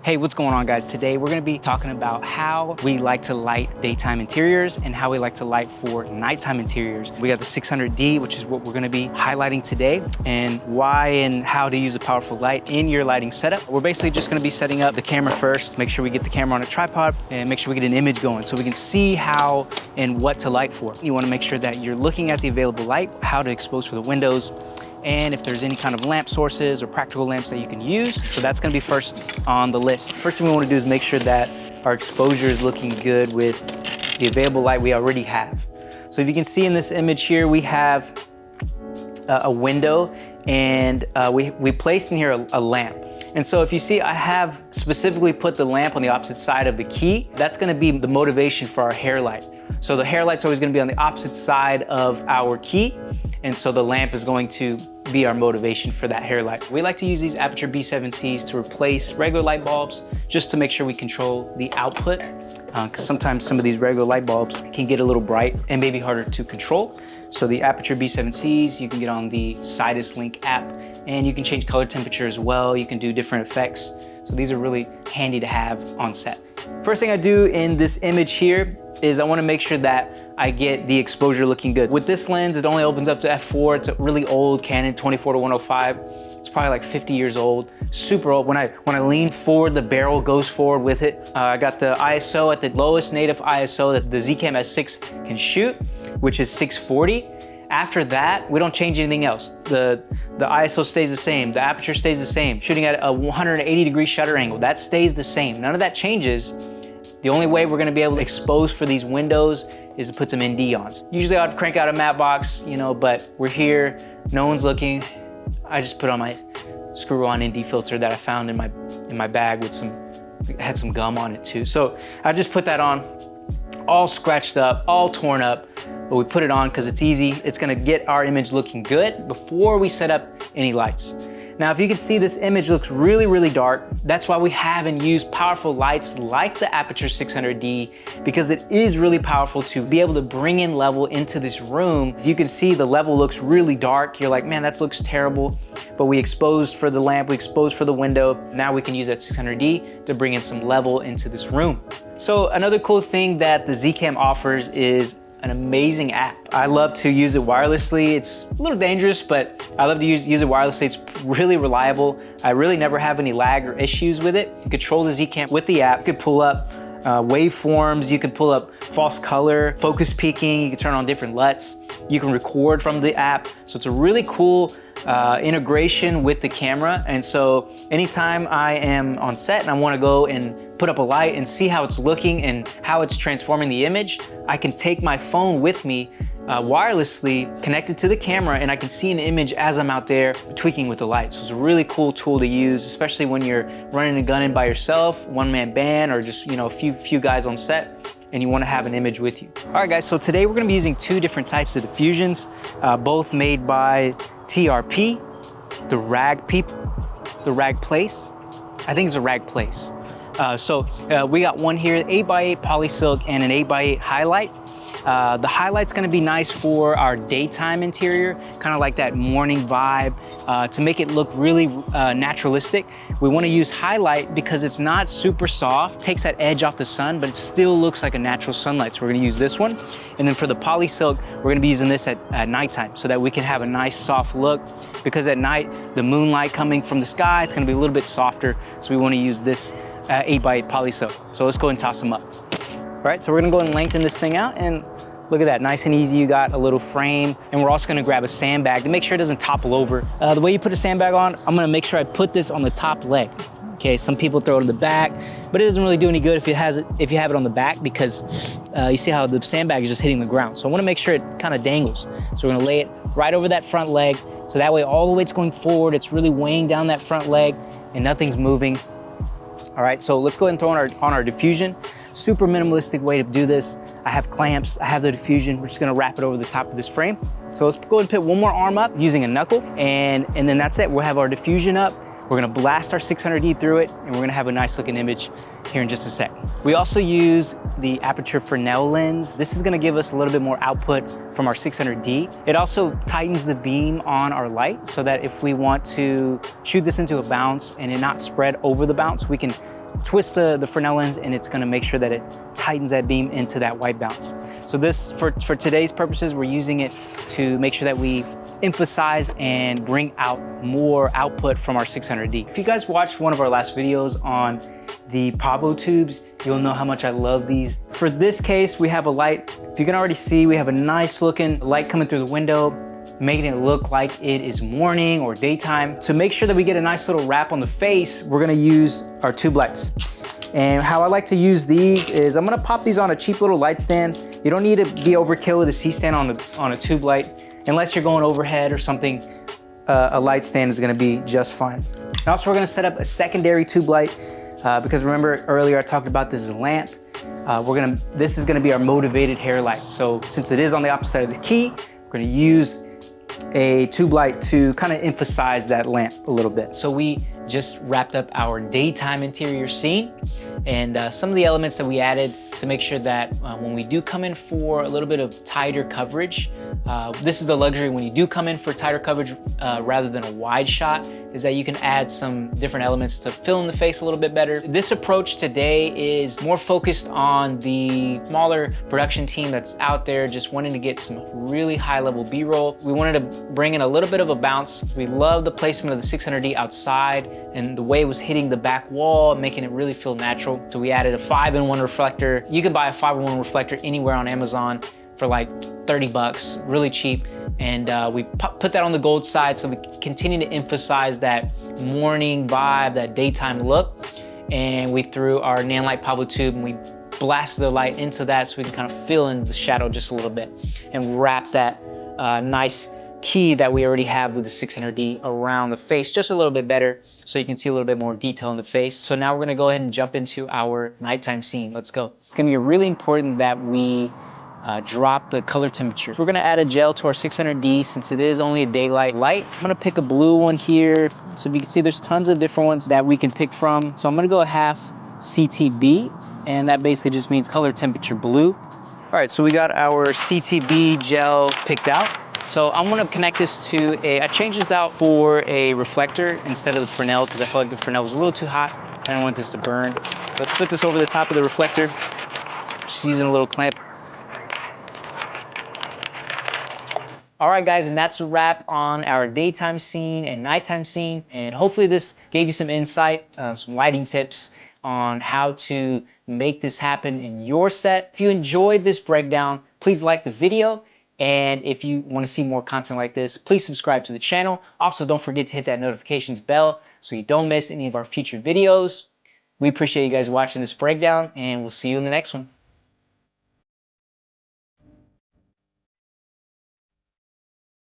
Hey, what's going on, guys? Today we're gonna be talking about how we like to light daytime interiors and how we like to light for nighttime interiors. We got the 600D, which is what we're gonna be highlighting today, and why and how to use a powerful light in your lighting setup. We're basically just gonna be setting up the camera first, make sure we get the camera on a tripod and make sure we get an image going so we can see how and what to light for. You wanna make sure that you're looking at the available light, how to expose for the windows, and if there's any kind of lamp sources or practical lamps that you can use. So that's gonna be first on the list. First thing we wanna do is make sure that our exposure is looking good with the available light we already have. So if you can see in this image here, we have a window and we placed in here a lamp. And so if you see, I have specifically put the lamp on the opposite side of the key. That's gonna be the motivation for our hair light. So the hair light's always gonna be on the opposite side of our key. And so the lamp is going to be our motivation for that hair light. We like to use these Aputure B7Cs to replace regular light bulbs just to make sure we control the output. Because sometimes some of these regular light bulbs can get a little bright and maybe harder to control. So the Aputure B7Cs, you can get on the Sidus Link app, and you can change color temperature as well. You can do different effects. So these are really handy to have on set. First thing I do in this image here is I wanna make sure that I get the exposure looking good. With this lens, it only opens up to f4. It's a really old Canon 24-105. It's probably like 50 years old, super old. When I lean forward, the barrel goes forward with it. I got the ISO at the lowest native ISO that the Zcam S6 can shoot, which is 640. After that, we don't change anything else. The ISO stays the same, the aperture stays the same. Shooting at a 180-degree shutter angle, that stays the same. None of that changes. The only way we're gonna be able to expose for these windows is to put some ND on. Usually I'd crank out a matte box, but we're here, no one's looking. I just put on my screw-on ND filter that I found in my bag with it had some gum on it too. So I just put that on, all scratched up, all torn up, but we put it on because it's easy. It's gonna get our image looking good before we set up any lights. Now, if you can see, this image looks really, really dark. That's why we haven't used powerful lights like the Aputure 600D, because it is really powerful to be able to bring in level into this room. As you can see, the level looks really dark. You're like, man, that looks terrible. But we exposed for the lamp, we exposed for the window. Now we can use that 600D to bring in some level into this room. So another cool thing that the Zcam offers is an amazing app. I love to use it wirelessly. It's a little dangerous, but I love to use it wirelessly. It's really reliable. I really never have any lag or issues with it. You control the Zcam with the app. You could pull up waveforms, you can pull up false color, focus peaking, you can turn on different LUTs. You can record from the app. So it's a really cool integration with the camera. And so anytime I am on set and I wanna go and put up a light and see how it's looking and how it's transforming the image, I can take my phone with me wirelessly connected to the camera, and I can see an image as I'm out there tweaking with the light. So it's a really cool tool to use, especially when you're running a gun in by yourself, one-man band, or just a few guys on set, and you want to have an image with you. All right, guys, so today we're going to be using two different types of diffusions, both made by TRP, the Rag Place. I think it's a Rag Place. We got one here, 8x8 polysilk and an 8x8 highlight. The highlight's gonna be nice for our daytime interior, kind of like that morning vibe, to make it look really naturalistic. We wanna use highlight because it's not super soft, takes that edge off the sun, but it still looks like a natural sunlight. So we're gonna use this one. And then for the polysilk, we're gonna be using this at nighttime so that we can have a nice soft look, because at night, the moonlight coming from the sky, it's gonna be a little bit softer. So we wanna use this 8x8 polysilk. So let's go and toss them up. All right, so we're gonna go and lengthen this thing out, and look at that, nice and easy. You got a little frame, and we're also gonna grab a sandbag to make sure it doesn't topple over. The way you put a sandbag on, I'm gonna make sure I put this on the top leg. Okay, some people throw it on the back, but it doesn't really do any good if you have it on the back, because you see how the sandbag is just hitting the ground. So I wanna make sure it kind of dangles. So we're gonna lay it right over that front leg, so that way all the weight's going forward, it's really weighing down that front leg, and nothing's moving. All right, so let's go ahead and throw on our diffusion. Super minimalistic way to do this. I have clamps, I have the diffusion. We're just gonna wrap it over the top of this frame. So let's go ahead and put one more arm up using a knuckle, and then that's it. We'll have our diffusion up. We're gonna blast our 600D through it, and we're gonna have a nice looking image here in just a sec. We also use the Aputure Fresnel lens. This is gonna give us a little bit more output from our 600D. It also tightens the beam on our light so that if we want to shoot this into a bounce and it not spread over the bounce, we can twist the Fresnel lens, and it's gonna make sure that it tightens that beam into that white balance. So this, for today's purposes, we're using it to make sure that we emphasize and bring out more output from our 600D. If you guys watched one of our last videos on the Pavo tubes, you'll know how much I love these. For this case, we have a light. If you can already see, we have a nice looking light coming through the window, making it look like it is morning or daytime. To make sure that we get a nice little wrap on the face, we're gonna use our tube lights. And how I like to use these is I'm gonna pop these on a cheap little light stand. You don't need to be overkill with a C-stand on a tube light. Unless you're going overhead or something, a light stand is gonna be just fine. And also, we're gonna set up a secondary tube light because remember earlier I talked about this lamp. This is gonna be our motivated hair light. So since it is on the opposite side of the key, we're gonna use a tube light to kind of emphasize that lamp a little bit. So we just wrapped up our daytime interior scene, and some of the elements that we added to make sure that when we do come in for a little bit of tighter coverage, this is the luxury when you do come in for tighter coverage rather than a wide shot, is that you can add some different elements to fill in the face a little bit better. This approach today is more focused on the smaller production team that's out there just wanting to get some really high level B-roll. We wanted to bring in a little bit of a bounce. We love the placement of the 600D outside and the way it was hitting the back wall, making it really feel natural. So we added a 5-in-1 reflector. You can buy a 5-in-1 reflector anywhere on Amazon for like 30 bucks, really cheap. And we put that on the gold side so we continue to emphasize that morning vibe, that daytime look. And we threw our Nan light Pavo tube and we blasted the light into that so we can kind of fill in the shadow just a little bit and wrap that nice key that we already have with the 600D around the face just a little bit better so you can see a little bit more detail in the face. So now we're gonna go ahead and jump into our nighttime scene. Let's go. It's gonna be really important that we drop the color temperature. We're gonna add a gel to our 600D since it is only a daylight light. I'm gonna pick a blue one here. So if you can see, there's tons of different ones that we can pick from. So I'm gonna go half CTB, and that basically just means color temperature blue. All right, so we got our CTB gel picked out. So I'm gonna connect this to I changed this out for a reflector instead of the Fresnel because I felt like the Fresnel was a little too hot. I don't want this to burn. Let's put this over the top of the reflector. Just using a little clamp. All right, guys, and that's a wrap on our daytime scene and nighttime scene. And hopefully this gave you some insight, some lighting tips on how to make this happen in your set. If you enjoyed this breakdown, please like the video. And if you want to see more content like this, please subscribe to the channel. Also, don't forget to hit that notifications bell so you don't miss any of our future videos. We appreciate you guys watching this breakdown, and we'll see you in the next one.